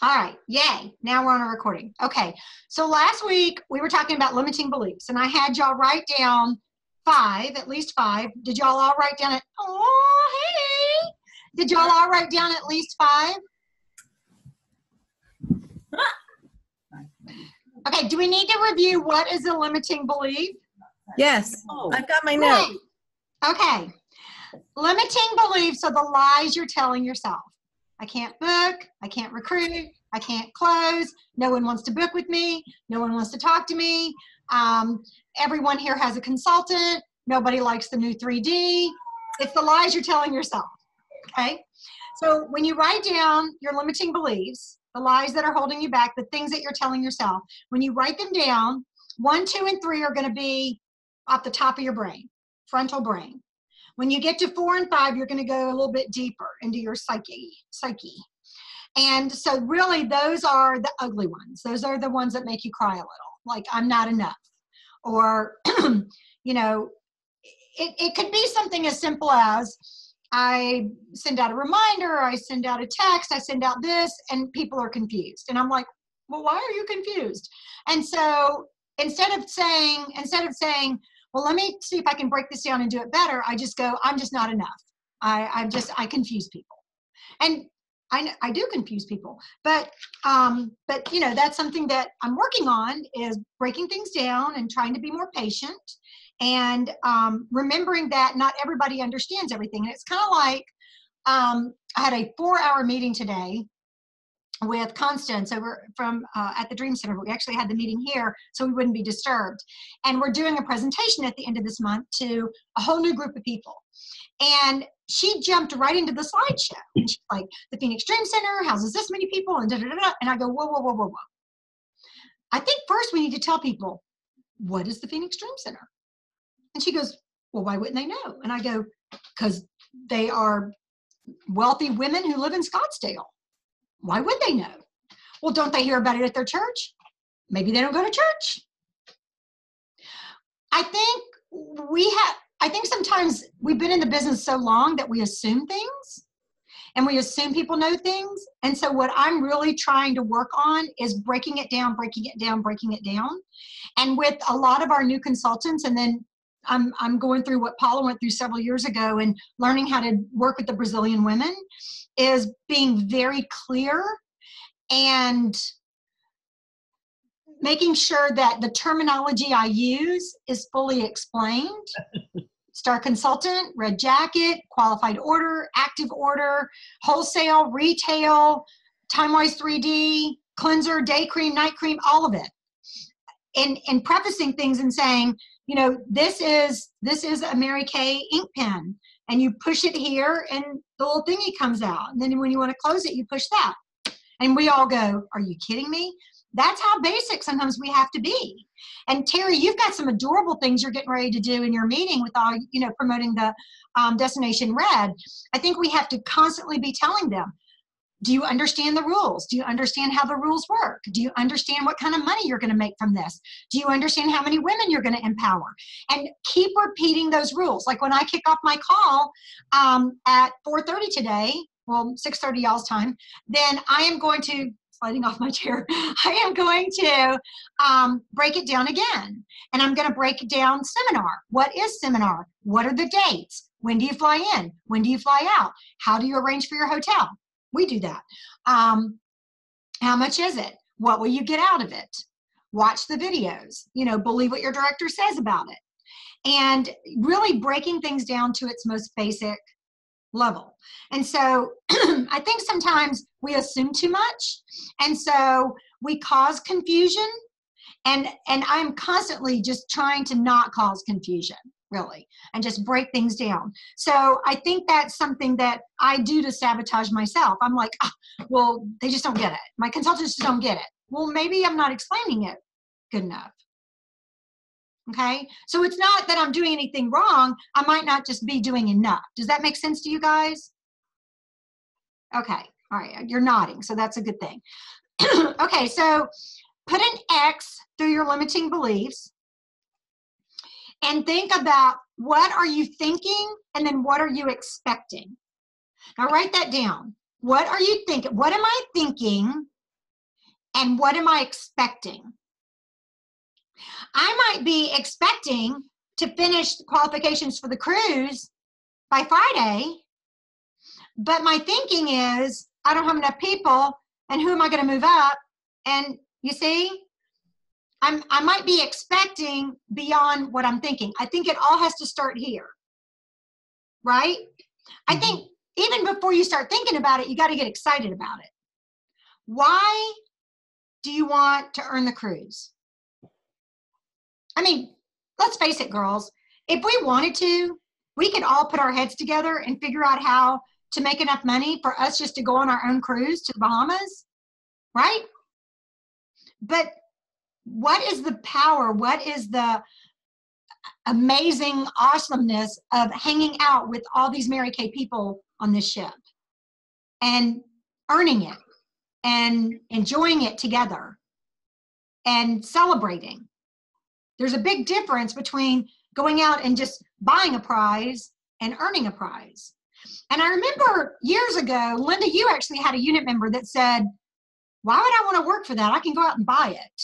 All right, yay. Now we're on a recording. Okay, so last week we were talking about limiting beliefs, and I had y'all write down at least five. Did y'all all write down it? Oh, hey. Did y'all all write down at least five? Okay, do we need to review what is a limiting belief? Yes, I've got my note. Okay, limiting beliefs are the lies you're telling yourself. I can't book, I can't recruit, I can't close, no one wants to book with me, no one wants to talk to me, everyone here has a consultant, nobody likes the new 3D. It's the lies you're telling yourself, okay? So when you write down your limiting beliefs, the lies that are holding you back, the things that you're telling yourself, when you write them down, 1, 2, and 3 are gonna be off the top of your brain, frontal brain. When you get to 4 and 5, you're going to go a little bit deeper into your psyche. And so really those are the ugly ones. Those are the ones that make you cry a little, like I'm not enough. Or, you know, it could be something as simple as I send out a reminder, I send out a text, I send out this, and people are confused. And I'm like, well, why are you confused? And so instead of saying, well, let me see if I can break this down and do it better, I just go, I'm just not enough. I confuse people. And I do confuse people. But you know, that's something that I'm working on, is breaking things down and trying to be more patient and remembering that not everybody understands everything. And it's kind of like, I had a 4-hour meeting today with Constance over from at the Dream Center. We actually had the meeting here so we wouldn't be disturbed. And we're doing a presentation at the end of this month to a whole new group of people. And she jumped right into the slideshow. And she's like, the Phoenix Dream Center houses this many people and da-da-da-da. And I go, whoa, whoa, whoa, whoa, whoa. I think first we need to tell people, what is the Phoenix Dream Center? And she goes, well, why wouldn't they know? And I go, because they are wealthy women who live in Scottsdale. Why would they know? Well, don't they hear about it at their church? Maybe they don't go to church. I think sometimes we've been in the business so long that we assume things and we assume people know things. And so what I'm really trying to work on is breaking it down. And with a lot of our new consultants, and then I'm going through what Paula went through several years ago and learning how to work with the Brazilian women, is being very clear and making sure that the terminology I use is fully explained. Star consultant, red jacket, qualified order, active order, wholesale, retail, time-wise 3D, cleanser, day cream, night cream, all of it. And prefacing things and saying, you know, this is a Mary Kay ink pen. And you push it here and the little thingy comes out. And then when you want to close it, you push that. And we all go, are you kidding me? That's how basic sometimes we have to be. And Terry, you've got some adorable things you're getting ready to do in your meeting with all, you know, promoting the Destination Red. I think we have to constantly be telling them, do you understand the rules? Do you understand how the rules work? Do you understand what kind of money you're going to make from this? Do you understand how many women you're going to empower? And keep repeating those rules. Like when I kick off my call at 4:30 today, well, 6:30 y'all's time, then I am going to, sliding off my chair, I am going to break it down again. And I'm going to break it down seminar. What is seminar? What are the dates? When do you fly in? When do you fly out? How do you arrange for your hotel? We do that. How much is it? What will you get out of it? Watch the videos. You know, believe what your director says about it. And really breaking things down to its most basic level. And so I think sometimes we assume too much. And so we cause confusion. And I'm constantly just trying to not cause confusion, really, and just break things down. So I think that's something that I do to sabotage myself. I'm like, oh, well, they just don't get it. My consultants just don't get it. Well, maybe I'm not explaining it good enough. Okay, so it's not that I'm doing anything wrong. I might not just be doing enough. Does that make sense to you guys? Okay, all right, you're nodding, so that's a good thing. Okay, so put an X through your limiting beliefs and think about what are you thinking and then what are you expecting. Now write that down. What are you thinking? What am I thinking And what am I expecting? I might be expecting to finish the qualifications for the cruise by Friday, but my thinking is I don't have enough people, and who am I going to move up? And you see, I might be expecting beyond what I'm thinking. I think it all has to start here, right? I think even before you start thinking about it, you got to get excited about it. Why do you want to earn the cruise? I mean, let's face it, girls. If we wanted to, we could all put our heads together and figure out how to make enough money for us just to go on our own cruise to the Bahamas, right? But what is the power? What is the amazing awesomeness of hanging out with all these Mary Kay people on this ship and earning it and enjoying it together and celebrating? There's a big difference between going out and just buying a prize and earning a prize. And I remember years ago, Linda, you actually had a unit member that said, why would I want to work for that? I can go out and buy it.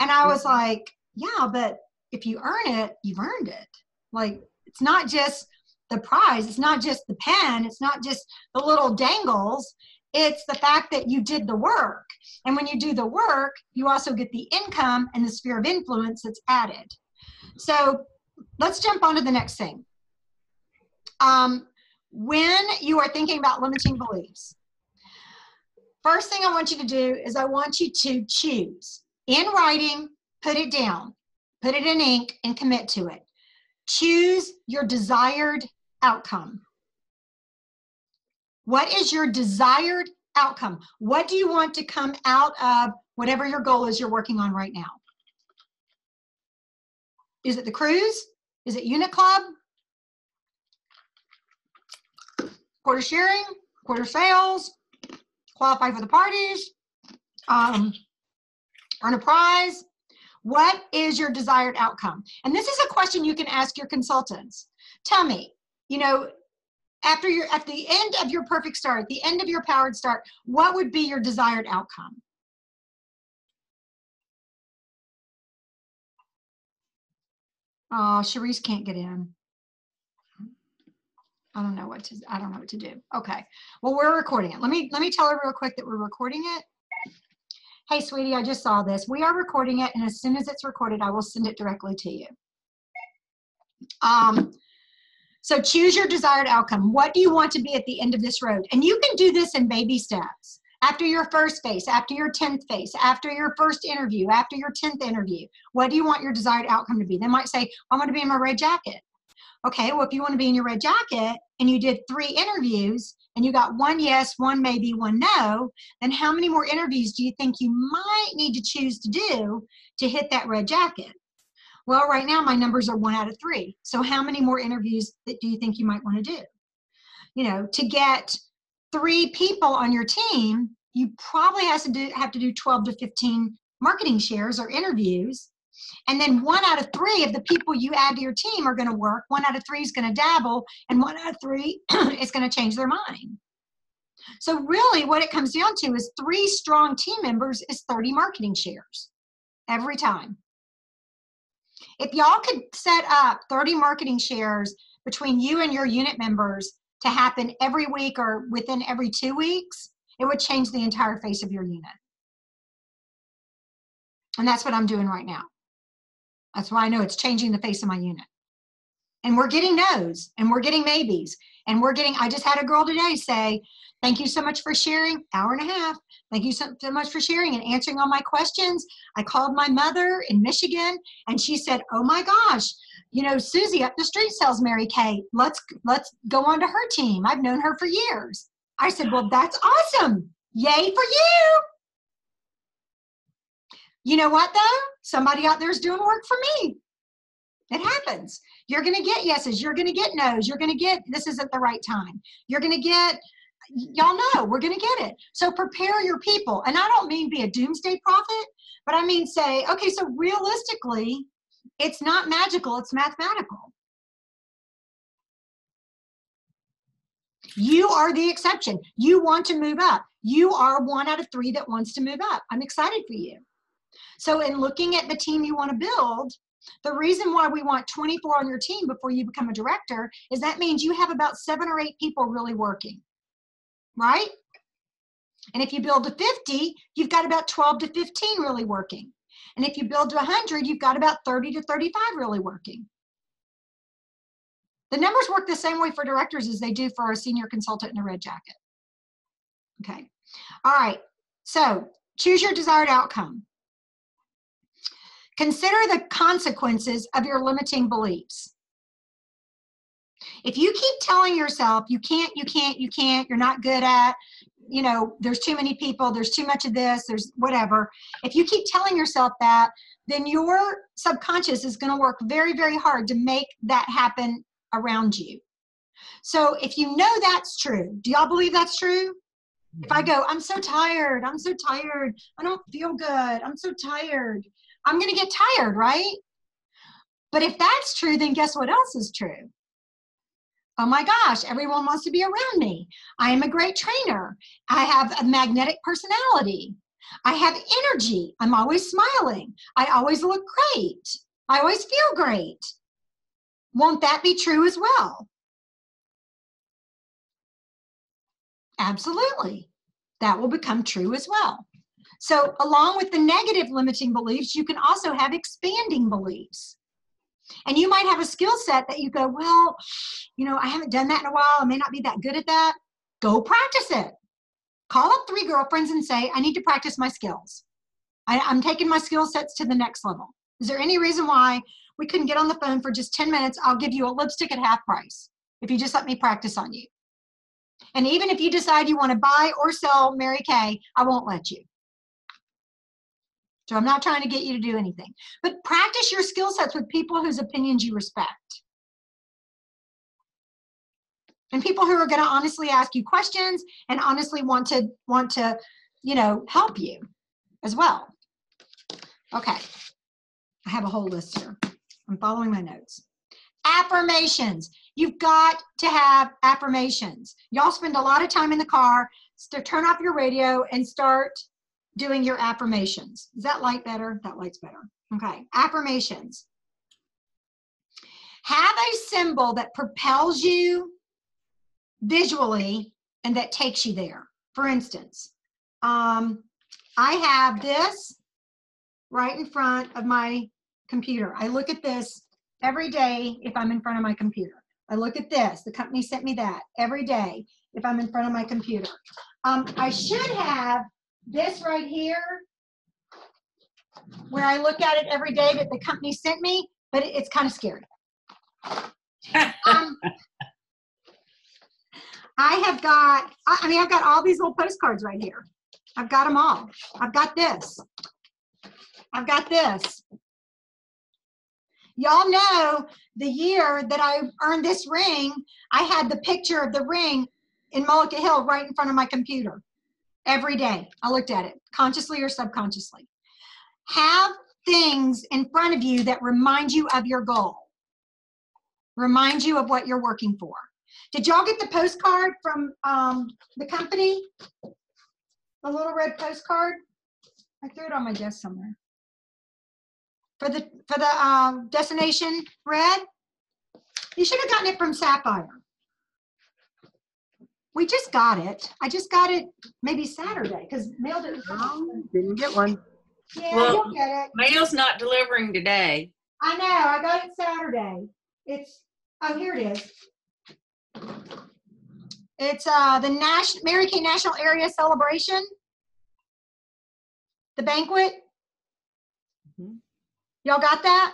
And I was like, yeah, but if you earn it, you've earned it. Like, it's not just the prize. It's not just the pen. It's not just the little dangles. It's the fact that you did the work. And when you do the work, you also get the income and the sphere of influence that's added. So let's jump on to the next thing. When you are thinking about limiting beliefs, first thing I want you to do is I want you to choose. In writing, put it down, put it in ink, and commit to it. Choose your desired outcome. What is your desired outcome? What do you want to come out of whatever your goal is you're working on right now? Is it the cruise? Is it unit club? Quarter sharing? Quarter sales? Qualify for the parties? Earn a prize? What is your desired outcome? And this is a question you can ask your consultants. Tell me, you know, at the end of your perfect start, at the end of your powered start, what would be your desired outcome? Oh, Sharice can't get in. I don't know what to do. Okay. Well, we're recording it. Let me tell her real quick that we're recording it. Hey, sweetie, I just saw this. We are recording it, and as soon as it's recorded, I will send it directly to you. So choose your desired outcome. What do you want to be at the end of this road? And you can do this in baby steps. After your first face, after your 10th face, after your first interview, after your 10th interview, what do you want your desired outcome to be? They might say, I want to be in my red jacket. Okay, well, if you want to be in your red jacket and you did 3 interviews and you got 1 yes, 1 maybe, 1 no, then how many more interviews do you think you might need to choose to do to hit that red jacket? Well, right now my numbers are 1 out of 3. So how many more interviews do you think you might want to do? You know, to get 3 people on your team, you probably have to do 12 to 15 marketing shares or interviews. And then 1 out of 3 of the people you add to your team are going to work. 1 out of 3 is going to dabble, and 1 out of 3 is going to change their mind. So really what it comes down to is 3 strong team members is 30 marketing shares every time. If y'all could set up 30 marketing shares between you and your unit members to happen every week or within every 2 weeks, it would change the entire face of your unit. And that's what I'm doing right now. That's why I know it's changing the face of my unit. And we're getting no's, and we're getting maybes, and I just had a girl today say, thank you so much for sharing, hour and a half. Thank you so much for sharing and answering all my questions. I called my mother in Michigan, and she said, oh my gosh, you know, Susie up the street sells Mary Kay. Let's go on to her team. I've known her for years. I said, well, that's awesome. Yay for you. You know what, though? Somebody out there is doing work for me. It happens. You're going to get yeses. You're going to get nos. You're going to get, this isn't the right time. You're going to get, y'all know, we're going to get it. So prepare your people. And I don't mean be a doomsday prophet, but I mean say, okay, so realistically, it's not magical, it's mathematical. You are the exception. You want to move up. You are 1 out of 3 that wants to move up. I'm excited for you. So in looking at the team you want to build, the reason why we want 24 on your team before you become a director is that means you have about 7 or 8 people really working, right? And if you build to 50, you've got about 12 to 15 really working. And if you build to 100, you've got about 30 to 35 really working. The numbers work the same way for directors as they do for a senior consultant in a red jacket. Okay. All right. So choose your desired outcome. Consider the consequences of your limiting beliefs. If you keep telling yourself you can't, you're not good at, you know, there's too many people, there's too much of this, there's whatever. If you keep telling yourself that, then your subconscious is going to work very, very hard to make that happen around you. So if you know that's true, do y'all believe that's true? If I go, I'm so tired, I don't feel good, I'm so tired, I'm going to get tired, right? But if that's true, then guess what else is true? Oh my gosh, everyone wants to be around me. I am a great trainer. I have a magnetic personality. I have energy. I'm always smiling. I always look great. I always feel great. Won't that be true as well? Absolutely. That will become true as well. So along with the negative limiting beliefs, you can also have expanding beliefs. And you might have a skill set that you go, well, you know, I haven't done that in a while. I may not be that good at that. Go practice it. Call up 3 girlfriends and say, I need to practice my skills. I'm taking my skill sets to the next level. Is there any reason why we couldn't get on the phone for just 10 minutes? I'll give you a lipstick at half price if you just let me practice on you. And even if you decide you want to buy or sell Mary Kay, I won't let you. So I'm not trying to get you to do anything. But practice your skill sets with people whose opinions you respect. And people who are going to honestly ask you questions and honestly want to, you know, help you as well. Okay. I have a whole list here. I'm following my notes. Affirmations. You've got to have affirmations. Y'all spend a lot of time in the car, so turn off your radio and start doing your affirmations. Is that light better? That light's better. Okay, affirmations. Have a symbol that propels you visually and that takes you there. For instance, I have this right in front of my computer. I look at this every day if I'm in front of my computer. I look at this. The company sent me that every day if I'm in front of my computer. I should have this right here where I look at it every day that the company sent me, but it's kind of scary. I've got all these little postcards right here. I've got them all. I've got this. I've got this. Y'all know the year that I earned this ring, I had the picture of the ring in Mullica Hill right in front of my computer. Every day I looked at it, consciously or subconsciously. Have things in front of you that remind you of your goal. Remind you of what you're working for. Did y'all get the postcard from the company? The little red postcard? I threw it on my desk somewhere. For the destination red? You should have gotten it from Sapphire. We just got it. I just got it maybe Saturday because mail didn't come. Didn't get one. Yeah, Well, you'll get it. Mail's not delivering today. I know. I got it Saturday. It's, oh, here it is. It's the Mary Kay National Area Celebration. The banquet. Y'all got that?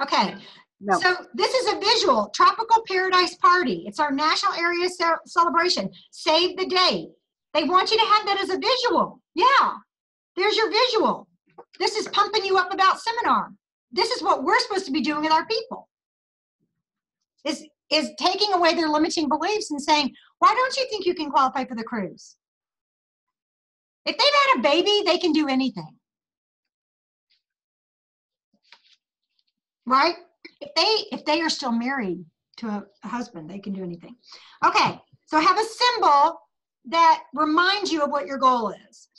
Okay. No. So this is a visual, Tropical Paradise Party. It's our national area celebration. Save the date. They want you to have that as a visual. Yeah, there's your visual. This is pumping you up about seminar. This is what we're supposed to be doing with our people. Is taking away their limiting beliefs and saying, why don't you think you can qualify for the cruise? If they've had a baby, they can do anything. Right? If they are still married, to a husband. They can do anything. Okay, so have a symbol that reminds you of what your goal is.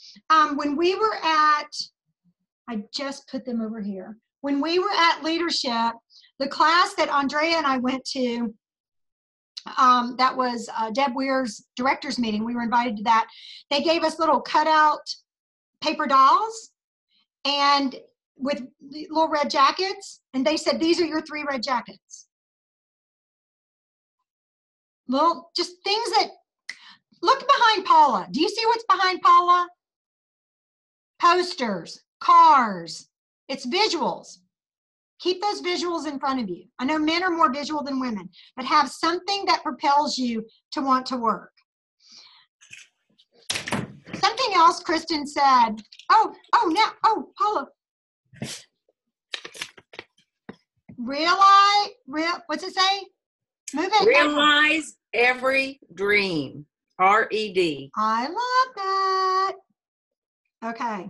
When we were at, I just put them over here. When we were at leadership, the class that Andrea and I went to, that was Deb Weir's director's meeting. We were invited to that. They gave us little cutout paper dolls and with little red jackets. And they said, these are your 3 red jackets. Little, just things that, look behind Paula. Do you see what's behind Paula? Posters, cars. It's visuals. Keep those visuals in front of you. I know men are more visual than women, but have something that propels you to want to work. Something else Kristen said. Paula. What's it say? Move it. Realize every dream. R-E-D. I love that. Okay.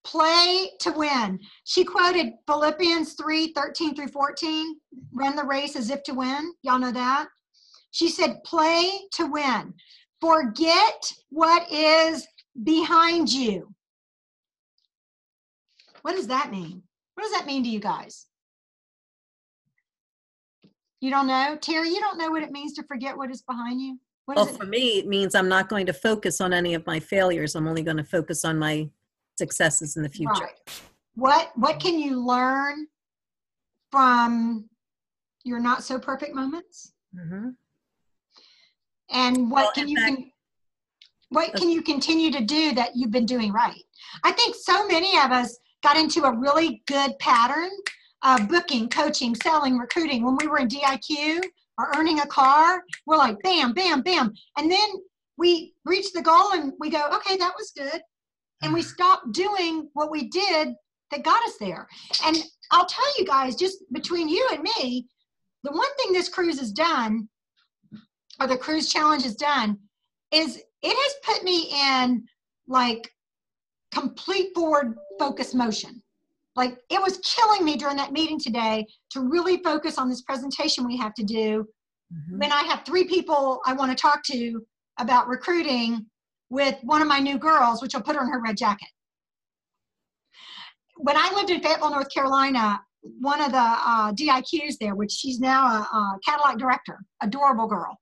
Play to win. She quoted Philippians 3:13-14. Run the race as if to win. Y'all know that? She said, play to win. Forget what is behind you. What does that mean? What does that mean to you guys? You don't know? Terry, you don't know what it means to forget what is behind you? What Well, is it? for me, it means I'm not going to focus on any of my failures. I'm only going to focus on my successes in the future. Right. What can you learn from your not so perfect moments? Mm-hmm. And what can you continue to do that you've been doing right? I think so many of us got into a really good pattern of booking, coaching, selling, recruiting. When we were in DIQ or earning a car, we're like, bam, bam, bam. And then we reach the goal and we go, okay, that was good. And we stop doing what we did that got us there. And I'll tell you guys, just between you and me, the one thing this cruise has done, or the cruise challenge has done, is it has put me in like complete forward focus motion. Like it was killing me during that meeting today to really focus on this presentation we have to do. Mm-hmm. When I have 3 people I want to talk to about recruiting with one of my new girls, which I'll put her in her red jacket. When I lived in Fayetteville, North Carolina, one of the DIQs there, which she's now a Cadillac director, adorable girl.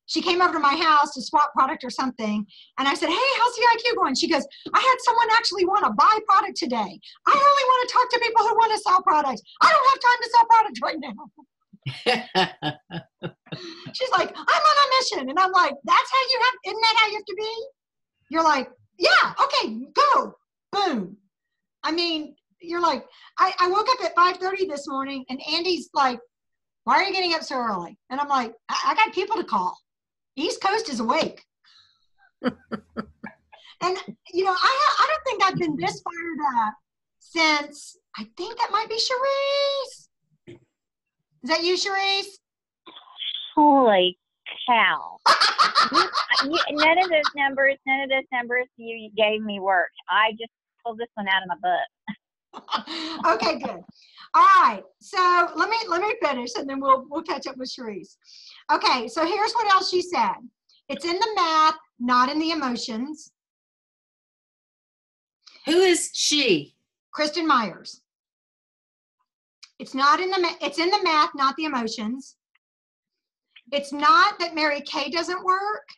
She came over to my house to swap product or something. And I said, hey, how's DIQ going? She goes, I had someone actually want to buy product today. I only want to talk to people who want to sell products. I don't have time to sell product right now. She's like, I'm on a mission. And I'm like, isn't that how you have to be? You're like, yeah, okay, go, boom. I mean, you're like, I woke up at 5:30 this morning and Andy's like, why are you getting up so early? And I'm like, I got people to call. East Coast is awake. And, you know, I don't think I've been this fired up since, I think that might be Cherise. Is that you, Cherise? Holy cow. None of those numbers you gave me worked. I just pulled this one out of my book. Okay, good. All right, so let me finish and then we'll catch up with Cherise. Okay, so here's what else she said. It's in the math, not in the emotions. Who is she? Kristen Myers. It's in the math, not the emotions. It's not that Mary Kay doesn't work.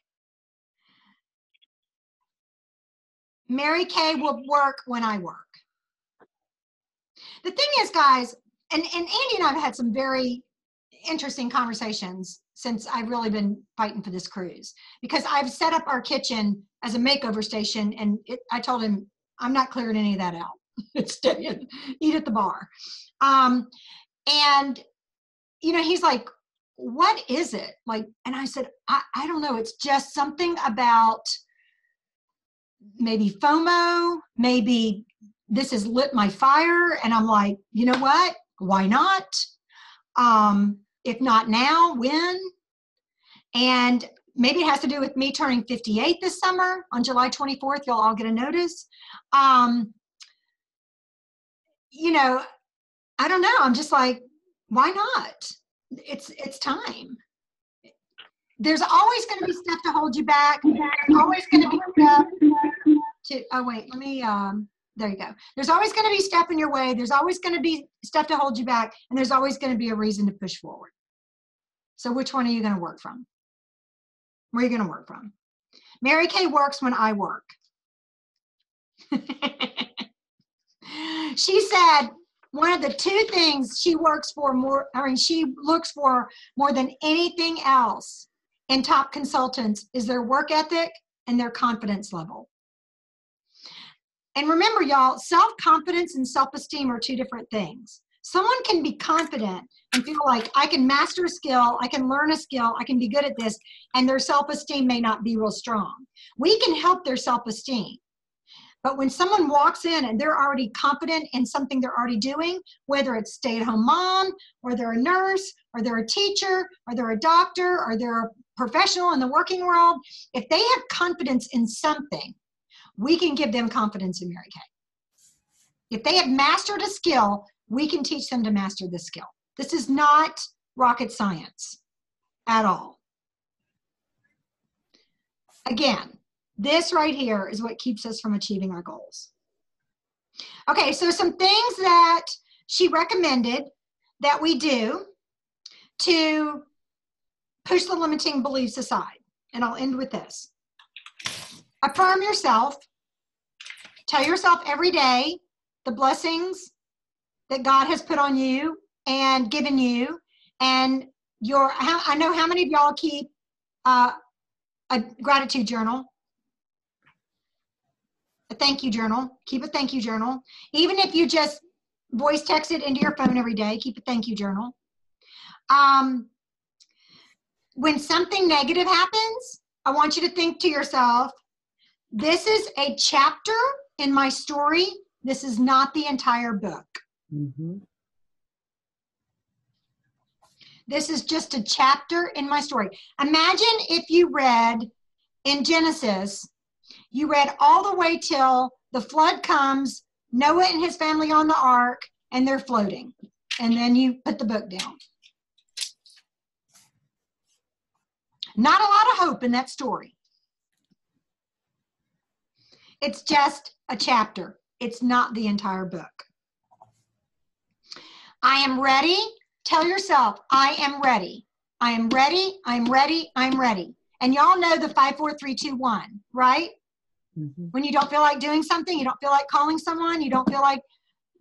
Mary Kay will work when I work. The thing is, guys, and Andy and I have had some very interesting conversations since I've really been fighting for this cruise, because I've set up our kitchen as a makeover station, and I told him I'm not clearing any of that out. It's staying, eat at the bar. And, you know, he's like, what is it? Like, and I said, I don't know. It's just something about maybe FOMO, maybe this has lit my fire. And I'm like, you know what? Why not? If not now, when? And maybe it has to do with me turning 58 this summer. On July 24th, you'll all get a notice. You know, I don't know. I'm just like, Why not? It's time. There's always going to be stuff to hold you back. There's always going to be stuff to, oh wait, let me, there you go. There's always going to be stuff in your way. There's always going to be stuff to hold you back. And there's always going to be a reason to push forward. So which one are you going to work from? Where are you going to work from? Mary Kay works when I work. She said one of the two things she works for more, she looks for more than anything else in top consultants is their work ethic and their confidence level. And remember, y'all, self-confidence and self-esteem are two different things. Someone can be confident and feel like I can master a skill, I can learn a skill, I can be good at this, and their self-esteem may not be real strong. We can help their self-esteem. But when someone walks in and they're already confident in something they're already doing, whether it's stay-at-home mom, or they're a nurse, or they're a teacher, or they're a doctor, or they're a professional in the working world, if they have confidence in something, we can give them confidence in Mary Kay. If they have mastered a skill, we can teach them to master this skill. This is not rocket science at all. Again, this right here is what keeps us from achieving our goals. Okay, so some things that she recommended that we do to push the limiting beliefs aside. And I'll end with this. Affirm yourself. Tell yourself every day the blessings that God has put on you and given you. And I know how many of y'all keep a gratitude journal. A thank you journal. Keep a thank you journal. Even if you just voice text it into your phone every day, keep a thank you journal. When something negative happens, I want you to think to yourself, this is a chapter in my story. This is not the entire book. Mm-hmm. This is just a chapter in my story. Imagine if you read in Genesis, you read all the way till the flood comes, Noah and his family on the ark, and they're floating. And then you put the book down. Not a lot of hope in that story. It's just a chapter. It's not the entire book. I am ready. Tell yourself, I am ready. I am ready. I'm ready. I'm ready. And y'all know the 5, 4, 3, 2, 1, right? Mm-hmm. When you don't feel like doing something, you don't feel like calling someone, you don't feel like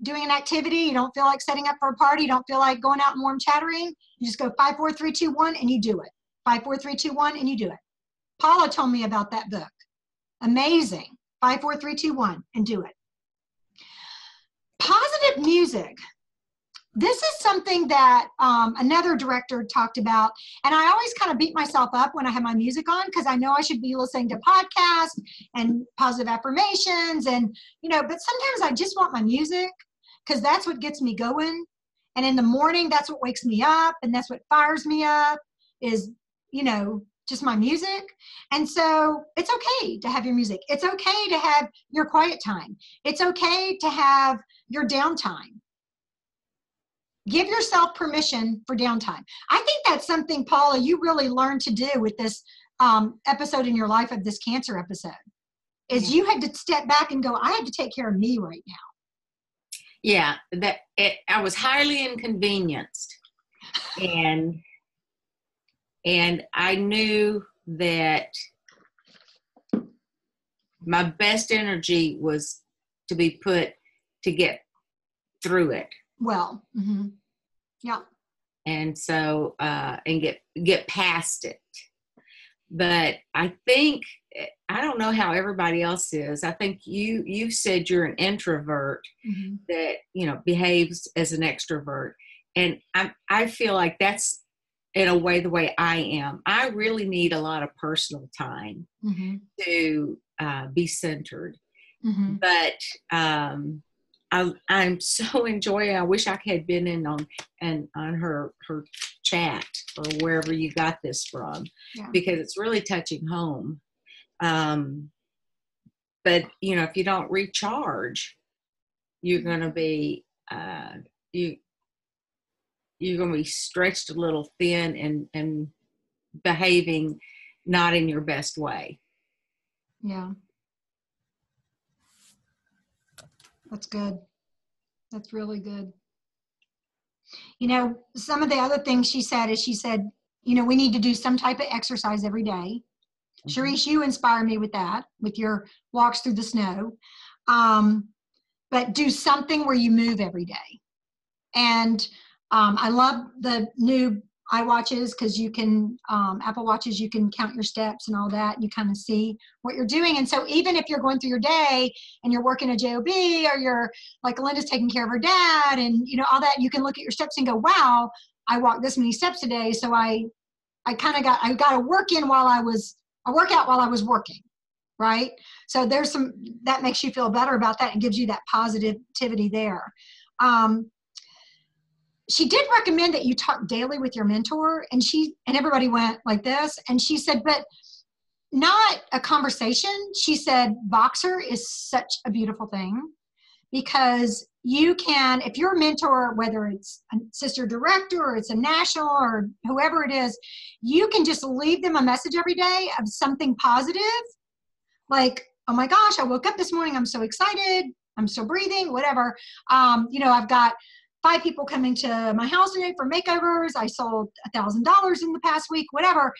doing an activity, you don't feel like setting up for a party, you don't feel like going out and warm chattering, you just go 5, 4, 3, 2, 1, and you do it. 5, 4, 3, 2, 1, and you do it. Paula told me about that book. Amazing. 5, 4, 3, 2, 1, and do it. Positive music. This is something that another director talked about, and I always kind of beat myself up when I have my music on because I know I should be listening to podcasts and positive affirmations, and but sometimes I just want my music because that's what gets me going. And in the morning, that's what wakes me up, and that's what fires me up is just my music. And so it's okay to have your music. It's okay to have your quiet time. It's okay to have your downtime. Give yourself permission for downtime. I think that's something, Paula, you really learned to do with this episode in your life of this cancer episode, is you had to step back and go, I had to take care of me right now. Yeah, I was highly inconvenienced. And I knew that my best energy was to be put to get through it. Well, mm-hmm. Yeah. And so, and get past it. But I think, I don't know how everybody else is. I think you said you're an introvert mm-hmm. that, behaves as an extrovert. And I feel like that's in a way the way I am. I really need a lot of personal time mm-hmm. to be centered. Mm-hmm. But I'm so enjoying. I wish I had been in on her chat or wherever you got this from, because it's really touching home. But if you don't recharge, you're going to be you're going to be stretched a little thin and behaving not in your best way. Yeah. That's good. That's really good. You know, some of the other things she said is you know, we need to do some type of exercise every day. Sharice, you inspire me with that, with your walks through the snow. But do something where you move every day. And I love the new iWatches because you can, Apple Watches, you can count your steps and all that. And you kind of see what you're doing. And so even if you're going through your day and you're working a job, or you're like Linda's taking care of her dad and, you know, all that, you can look at your steps and go, wow, I walked this many steps today. So I got a workout while I was working. Right. So there's that makes you feel better about that and gives you that positivity there. She did recommend that you talk daily with your mentor, and everybody went like this. And she said, but not a conversation. She said, Voxer is such a beautiful thing because you can, if your mentor, whether it's a sister director or it's a national or whoever it is, you can just leave them a message every day of something positive. Like, oh my gosh, I woke up this morning. I'm so excited. I'm still breathing, whatever. You know, I've got 5 people coming to my house today for makeovers. I sold $1,000 in the past week, whatever.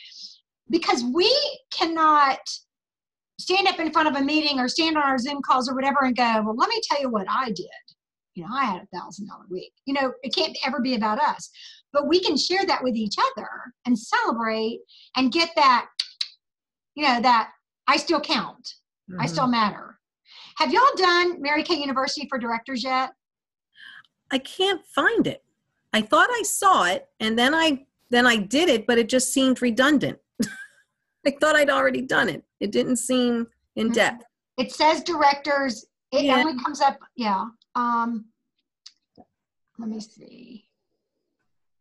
Because we cannot stand up in front of a meeting or stand on our Zoom calls or whatever and go, well, let me tell you what I did. You know, I had $1,000 week. You know, it can't ever be about us. But we can share that with each other and celebrate and get that, you know, that I still count. I still matter. Have y'all done Mary Kay University for Directors yet? I can't find it. I thought I saw it, and then I did it, but it just seemed redundant. I thought I'd already done it. It didn't seem in depth. It says directors. It only comes up. Yeah. Let me see.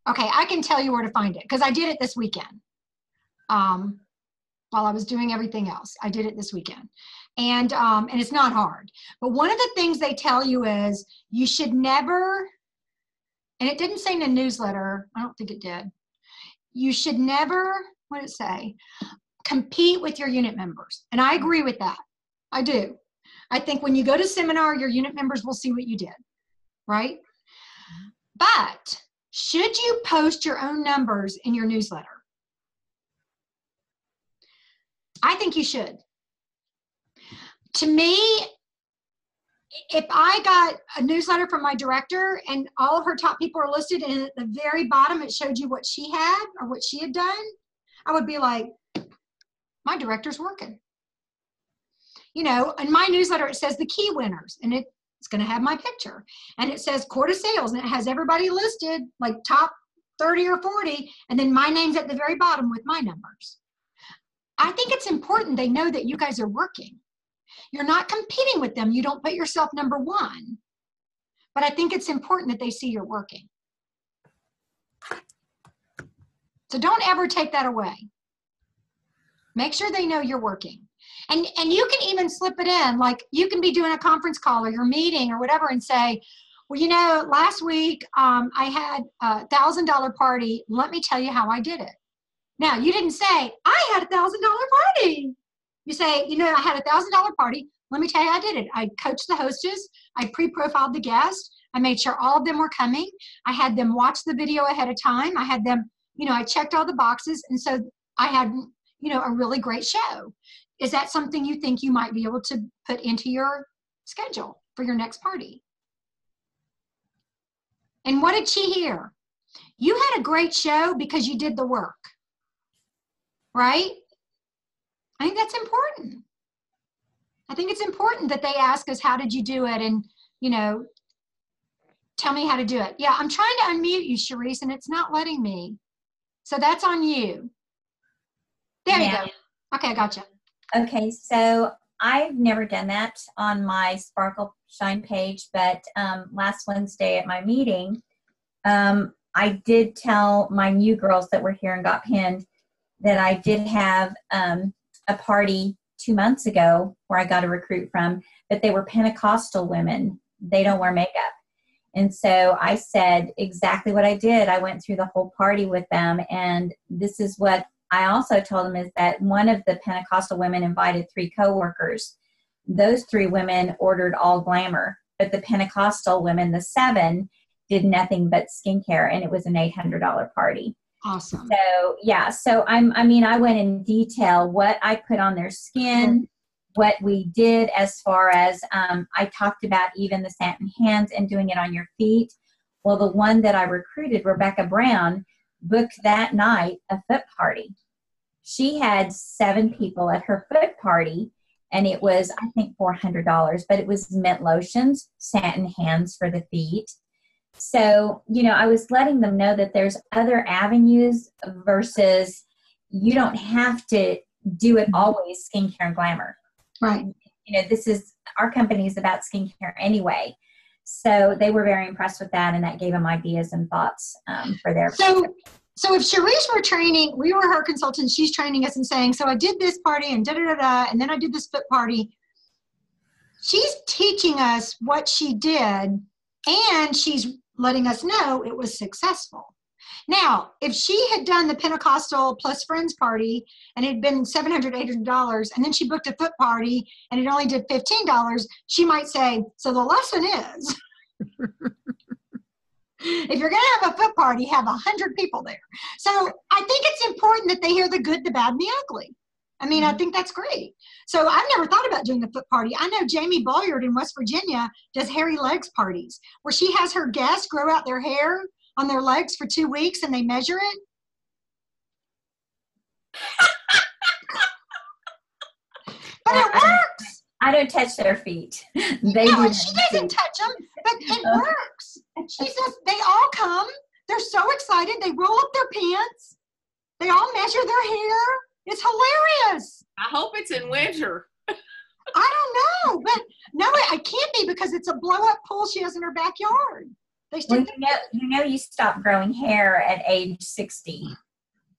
Okay, I can tell you where to find it because I did it this weekend. While I was doing everything else, I did it this weekend, and it's not hard. But one of the things they tell you is you should never, and it didn't say in the newsletter. I don't think it did. You should never. What did it say? Compete with your unit members, and I agree with that. I do. I think when you go to seminar, your unit members will see what you did, right? But should you post your own numbers in your newsletter? I think you should. To me, if I got a newsletter from my director and all of her top people are listed and at the very bottom it showed you what she had or what she had done, I would be like, my director's working. You know, in my newsletter, it says the key winners and it's going to have my picture. And it says quarter sales and it has everybody listed like top 30 or 40. And then my name's at the very bottom with my numbers. I think it's important they know that you guys are working. You're not competing with them. You don't put yourself number one. But I think it's important that they see you're working. So don't ever take that away. Make sure they know you're working. And you can even slip it in. Like you can be doing a conference call or your meeting or whatever and say, well, you know, last week I had a $1,000 party. Let me tell you how I did it. Now, you didn't say, I had a $1,000 party. You say, you know, I had a $1,000 party. Let me tell you how I did it. I coached the hostess. I pre-profiled the guests. I made sure all of them were coming. I had them watch the video ahead of time. I had them, you know, I checked all the boxes. And so I had, you know, a really great show. Is that something you think you might be able to put into your schedule for your next party? And what did she hear? You had a great show because you did the work. Right? I think that's important. I think it's important that they ask us, how did you do it? And, you know, tell me how to do it. Yeah, I'm trying to unmute you, Sharice, and it's not letting me. So that's on you. There you go. Okay, I gotcha. Okay, so I've never done that on my Sparkle Shine page, but last Wednesday at my meeting, I did tell my new girls that were here and got pinned that I did have a party 2 months ago where I got a recruit from, but they were Pentecostal women. They don't wear makeup. And so I said exactly what I did. I went through the whole party with them. And this is what I also told them, is that one of the Pentecostal women invited 3 coworkers. Those 3 women ordered all glamour, but the Pentecostal women, the 7, did nothing but skincare, and it was an $800 party. Awesome. So yeah, so I went in detail what I put on their skin, what we did as far as I talked about even the satin hands and doing it on your feet. Well, the one that I recruited, Rebecca Brown, booked that night a foot party. She had 7 people at her foot party, and it was, I think, $400, but it was mint lotions, satin hands for the feet. So, I was letting them know that there's other avenues versus you don't have to do it always skincare and glamour. Right. Our company is about skincare anyway. So they were very impressed with that, and that gave them ideas and thoughts for their. So if Cherise were training, we were her consultants, she's training us and saying, so I did this party and da-da-da-da, and then I did this foot party. She's teaching us what she did, and she's letting us know it was successful. Now, if she had done the Pentecostal plus friends party and it had been $700, $800, and then she booked a foot party and it only did $15, she might say, so the lesson is, if you're going to have a foot party, have 100 people there. So I think it's important that they hear the good, the bad, and the ugly. I mean, I think that's great. So I've never thought about doing a foot party. I know Jamie Bolyard in West Virginia does hairy legs parties where she has her guests grow out their hair on their legs for 2 weeks and they measure it. But it works. I don't touch their feet. She doesn't touch them, but it works. She says they all come. They're so excited. They roll up their pants. They all measure their hair. It's hilarious. I hope it's in winter. I don't know, but no, I can't be because it's a blow-up pool she has in her backyard. Well, you stop growing hair at age 60.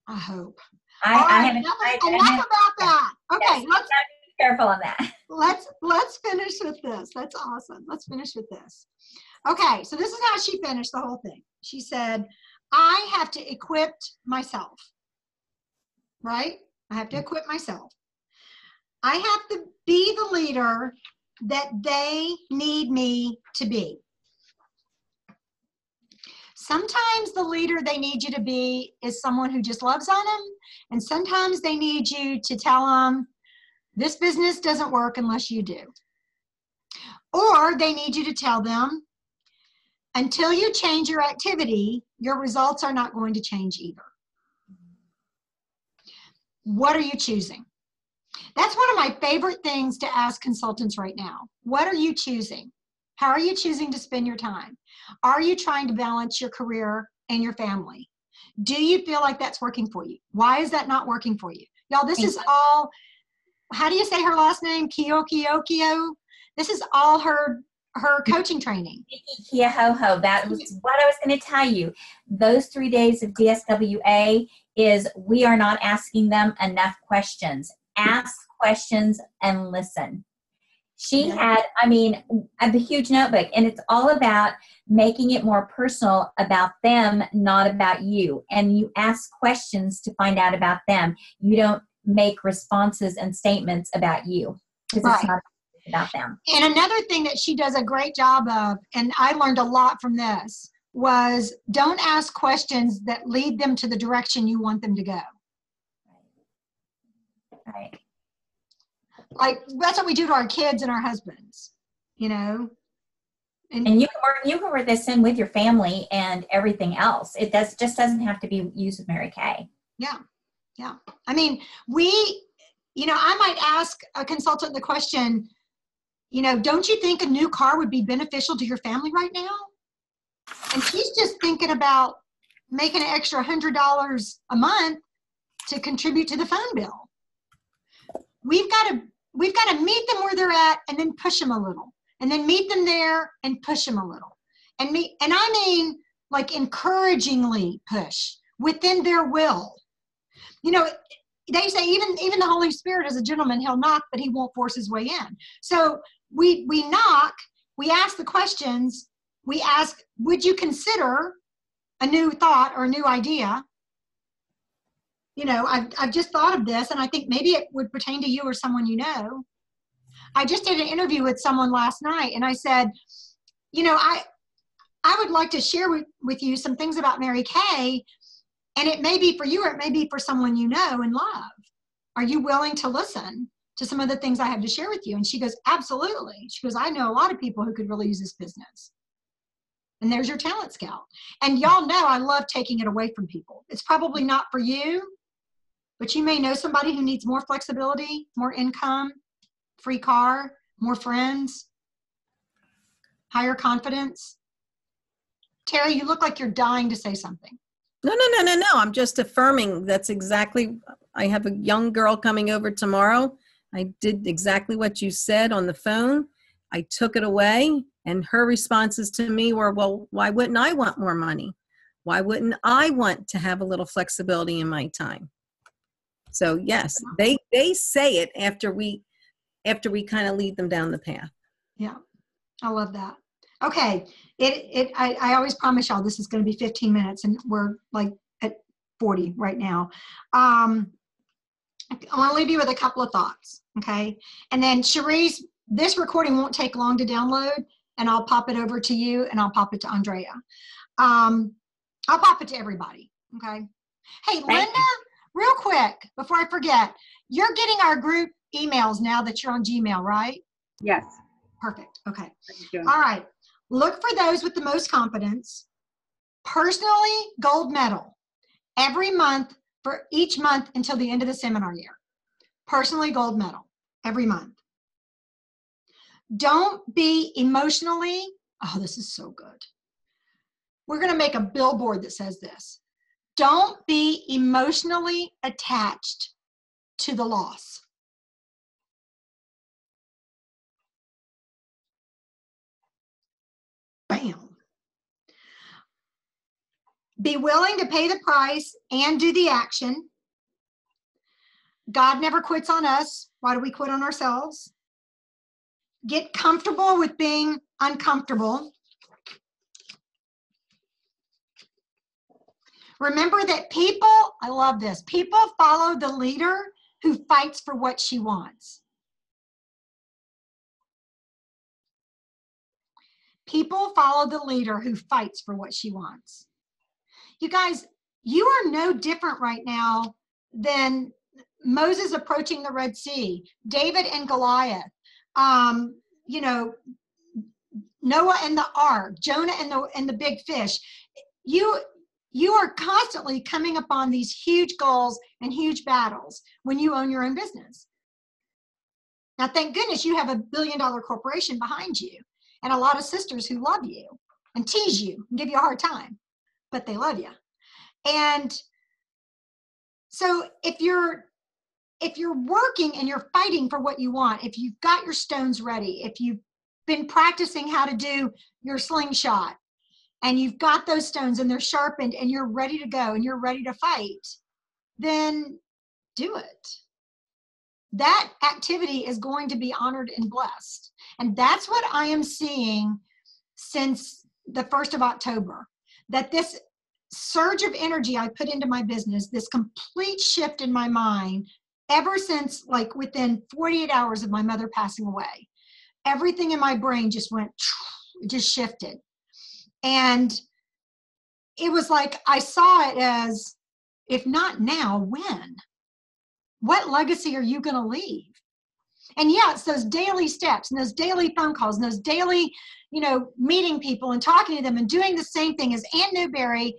I hope. I haven't. Enough about that. Okay, yes, let's be careful on that. Let's finish with this. That's awesome. Let's finish with this. Okay, so this is how she finished the whole thing. She said, I have to equip myself, right? I have to equip myself. I have to be the leader that they need me to be. Sometimes the leader they need you to be is someone who just loves on them, and sometimes they need you to tell them, this business doesn't work unless you do. Or they need you to tell them, until you change your activity, your results are not going to change either. What are you choosing? That's one of my favorite things to ask consultants right now. What are you choosing? How are you choosing to spend your time? Are you trying to balance your career and your family? Do you feel like that's working for you? Why is that not working for you? Y'all, this is all, how do you say her last name? Kio? This is all her coaching training. Kia ho ho. That was what I was going to tell you. Those 3 days of DSWA is we are not asking them enough questions. Ask questions and listen. She had, a huge notebook, and it's all about making it more personal about them, not about you. And you ask questions to find out about them. You don't make responses and statements about you because it's not about them. And another thing that she does a great job of, and I learned a lot from this, was don't ask questions that lead them to the direction you want them to go. Right. Like, that's what we do to our kids and our husbands, And you can work this in with your family and everything else. It just doesn't have to be used with Mary Kay. Yeah. I mean, I might ask a consultant the question, don't you think a new car would be beneficial to your family right now? And she's just thinking about making an extra $100 a month to contribute to the phone bill. We've got to meet them where they're at and then push them a little, and then meet them there and push them a little, and I mean like encouragingly push within their will. They say even the Holy Spirit is a gentleman. He'll knock, but he won't force his way in. So we knock, we ask the questions, we ask, would you consider a new thought or a new idea? You know, I've just thought of this, and I think maybe it would pertain to you or someone you know. I just did an interview with someone last night, and I said, you know, I would like to share with you some things about Mary Kay, and it may be for you or it may be for someone you know and love. Are you willing to listen to some of the things I have to share with you? And she goes, absolutely. She goes, I know a lot of people who could really use this business. And there's your talent scout. And y'all know I love taking it away from people. It's probably not for you, but you may know somebody who needs more flexibility, more income, free car, more friends, higher confidence. Terry, you look like you're dying to say something. No. I'm just affirming that's exactly, I have a young girl coming over tomorrow. I did exactly what you said on the phone. I took it away, and her responses to me were, well, why wouldn't I want more money? Why wouldn't I want to have a little flexibility in my time? So yes, they say it after we kind of lead them down the path. Yeah, I love that. Okay, I always promise y'all this is going to be 15 minutes, and we're like at 40 right now. I want to leave you with a couple of thoughts, okay? And then Cherise, this recording won't take long to download, and I'll pop it over to you, and I'll pop it to Andrea. I'll pop it to everybody, okay? Hey, Linda, real quick, before I forget, you're getting our group emails now that you're on Gmail, right? Yes. Perfect, okay. All right, look for those with the most confidence. Personally, gold medal every month for each month until the end of the seminar year. Personally, gold medal every month. Don't be emotionally, oh, this is so good. We're going to make a billboard that says this. Don't be emotionally attached to the loss. Bam. Be willing to pay the price and do the action. God never quits on us. Why do we quit on ourselves? Get comfortable with being uncomfortable. Remember that people, I love this, people follow the leader who fights for what she wants. People follow the leader who fights for what she wants. You guys, you are no different right now than Moses approaching the Red Sea, David and Goliath, you know, Noah and the ark, Jonah and the big fish. You are constantly coming upon these huge goals and huge battles when you own your own business. Now, thank goodness you have a billion-dollar corporation behind you and a lot of sisters who love you and tease you and give you a hard time, but they love you. And so if you're working and you're fighting for what you want, if you've got your stones ready, if you've been practicing how to do your slingshot, and you've got those stones and they're sharpened and you're ready to go and you're ready to fight, then do it. That activity is going to be honored and blessed. And that's what I am seeing since the 1st of October, that this surge of energy I put into my business, this complete shift in my mind, ever since like within 48 hours of my mother passing away, everything in my brain just went, just shifted. And it was like, I saw it as, if not now, when? What legacy are you going to leave? And yeah, it's those daily steps and those daily phone calls and those daily, you know, meeting people and talking to them and doing the same thing. As Ann Newberry,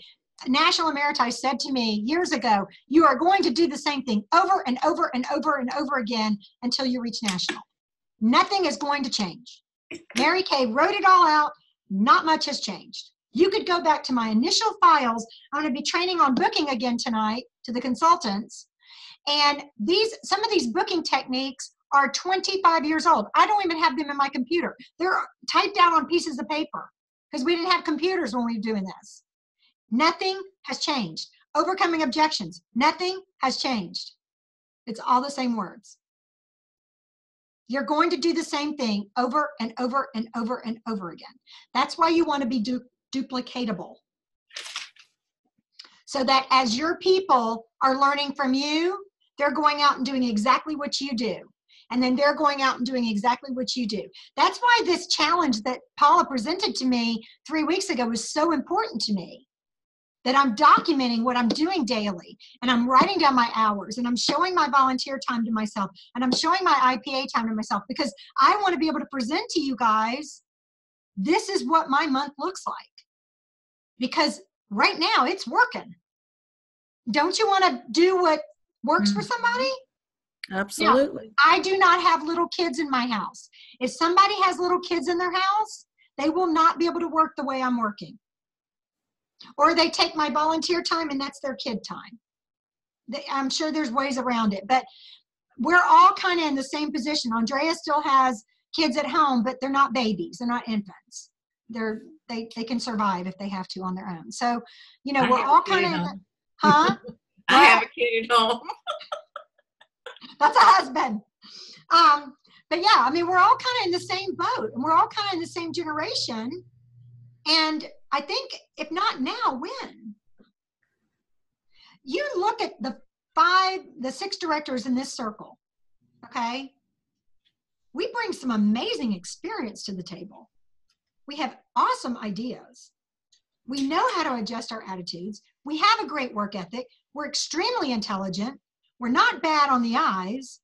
National Emeritus, said to me years ago, you are going to do the same thing over and over and over and over again until you reach national. Nothing is going to change. Mary Kay wrote it all out. Not much has changed. You could go back to my initial files. I'm going to be training on booking again tonight to the consultants. And some of these booking techniques are 25 years old. I don't even have them in my computer. They're typed out on pieces of paper because we didn't have computers when we were doing this. Nothing has changed. Overcoming objections. Nothing has changed. It's all the same words. You're going to do the same thing over and over and over and over again. That's why you want to be duplicatable. So that as your people are learning from you, they're going out and doing exactly what you do. And then they're going out and doing exactly what you do. That's why this challenge that Paula presented to me 3 weeks ago was so important to me. That I'm documenting what I'm doing daily, and I'm writing down my hours, and I'm showing my volunteer time to myself, and I'm showing my IPA time to myself, because I want to be able to present to you guys, this is what my month looks like. Because right now it's working. Don't you want to do what works for somebody? Absolutely. Now, I do not have little kids in my house. If somebody has little kids in their house, they will not be able to work the way I'm working. Or they take my volunteer time and that's their kid time. I'm sure there's ways around it, but we're all kind of in the same position. Andrea still has kids at home, but they're not babies. They're not infants. They can survive if they have to on their own. So, you know, we're all kind of, huh? I have a kid at home. That's a husband. But yeah, I mean, we're all kind of in the same boat, and we're all kind of in the same generation. And I think, if not now, when? You look at the 6 directors in this circle, okay? We bring some amazing experience to the table. We have awesome ideas. We know how to adjust our attitudes. We have a great work ethic. We're extremely intelligent. We're not bad on the eyes.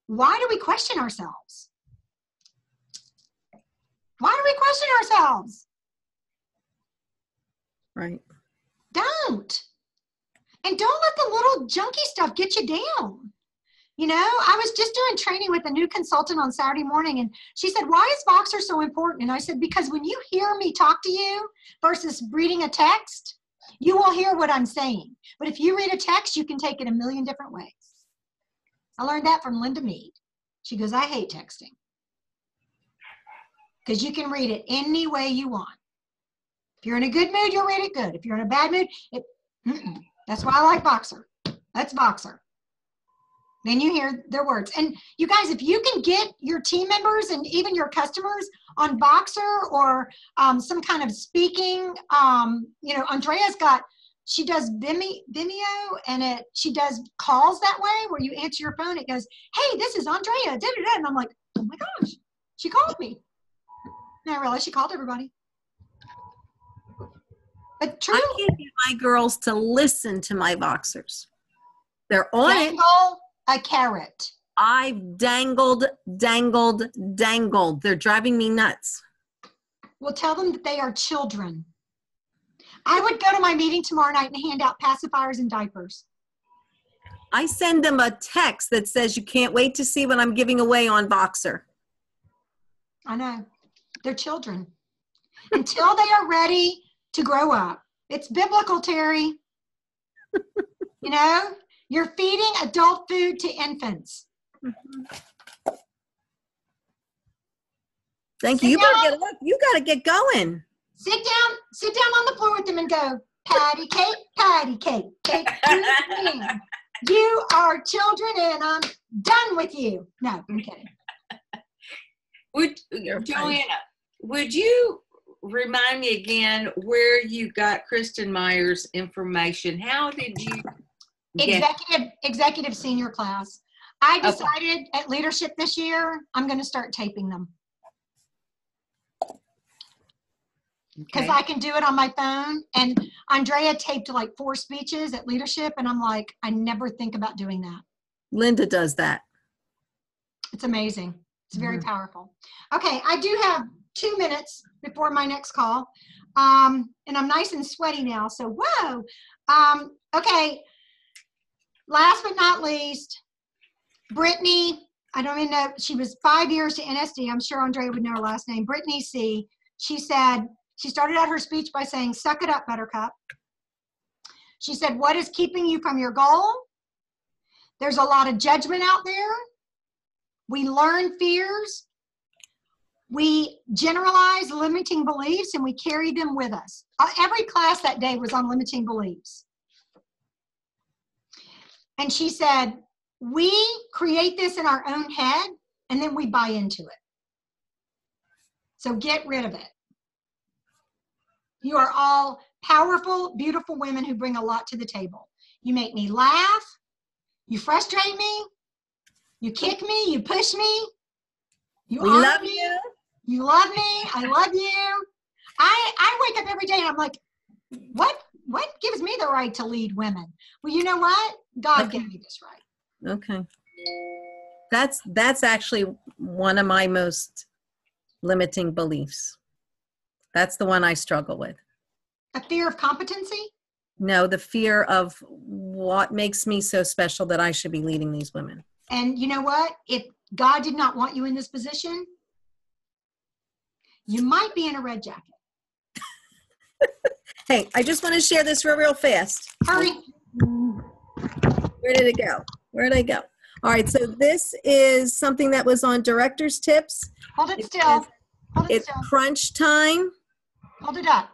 Why do we question ourselves? Why do we question ourselves? Right. Don't. And don't let the little junky stuff get you down. You know, I was just doing training with a new consultant on Saturday morning, and she said, why is Voxer so important? And I said, because when you hear me talk to you versus reading a text, you will hear what I'm saying. But if you read a text, you can take it a million different ways. I learned that from Linda Mead. She goes, I hate texting. Because you can read it any way you want. If you're in a good mood, you'll read it good. If you're in a bad mood, that's why I like Voxer. That's Voxer. Then you hear their words. And you guys, if you can get your team members and even your customers on Voxer or some kind of speaking, you know, Andrea's she does Vimeo, and she does calls that way where you answer your phone. It goes, hey, this is Andrea. Da-da-da. And I'm like, oh my gosh, she called me. And I realized she called everybody. But true. I can't get my girls to listen to my Voxers. They're on Dangle a carrot. I've dangled. They're driving me nuts. Well, tell them that they are children. I would go to my meeting tomorrow night and hand out pacifiers and diapers. I send them a text that says you can't wait to see what I'm giving away on Voxer. I know. They're children. Until they are ready to grow up. It's biblical, Terry. You know, you're feeding adult food to infants. Thank you. You better get up. You got to get going. Sit down on the floor with them and go, patty cake, cake. You are children and I'm done with you. No, I'm kidding. Joanna, would you remind me again where you got Kristen Meyer's information? How did you get Executive senior class. I decided at leadership this year, I'm going to start taping them. Because I can do it on my phone. And Andrea taped like 4 speeches at leadership. And I'm like, I never think about doing that. Linda does that. It's amazing. It's very powerful. Okay, I do have 2 minutes before my next call. And I'm nice and sweaty now. So, whoa. Okay. Last but not least, Brittany, I don't even know, she was 5 years to NSD. I'm sure Andrea would know her last name. Brittany C. She said, she started out her speech by saying, suck it up, Buttercup. She said, what is keeping you from your goal? There's a lot of judgment out there. We learn fears. We generalize limiting beliefs and we carry them with us. Every class that day was on limiting beliefs. And she said, we create this in our own head and then we buy into it. So get rid of it. You are all powerful, beautiful women who bring a lot to the table. You make me laugh. You frustrate me. You kick me. You push me. You We honor love me. you. You love me. I love you. I wake up every day and I'm like, what gives me the right to lead women? Well, you know what? God gave me this right. Okay. That's actually one of my most limiting beliefs. That's the one I struggle with. A fear of competency? No, the fear of what makes me so special that I should be leading these women. And you know what? If God did not want you in this position, you might be in a red jacket. Hey, I just want to share this real fast. Hurry. Where did it go? Where did I go? All right, so this is something that was on Director's Tips. Hold it still. Hold it It's still. crunch time. Hold it up.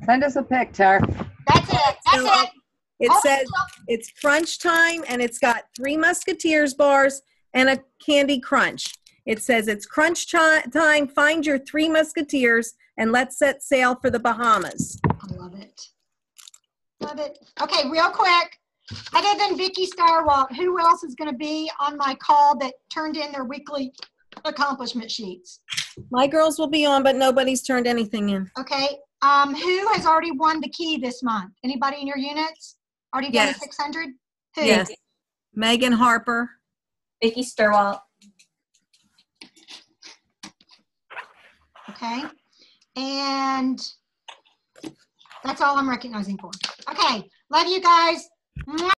Send us a picture. That's it. That's So, it. It Hold it says still. it's crunch time, and it's got 3 Musketeers bars and a Candy Crunch. It says it's crunch time. Find your 3 Musketeers and let's set sail for the Bahamas. I love it. Love it. Okay, real quick. Other than Vicki Starwalt, who else is going to be on my call that turned in their weekly accomplishment sheets? My girls will be on, but nobody's turned anything in. Okay. Who has already won the key this month? Anybody in your units? Already done Yes. the 600? Who? Yes. Megan Harper. Vicki Sturwalt. Okay. And that's all I'm recognizing for. Okay. Love you guys. Mwah.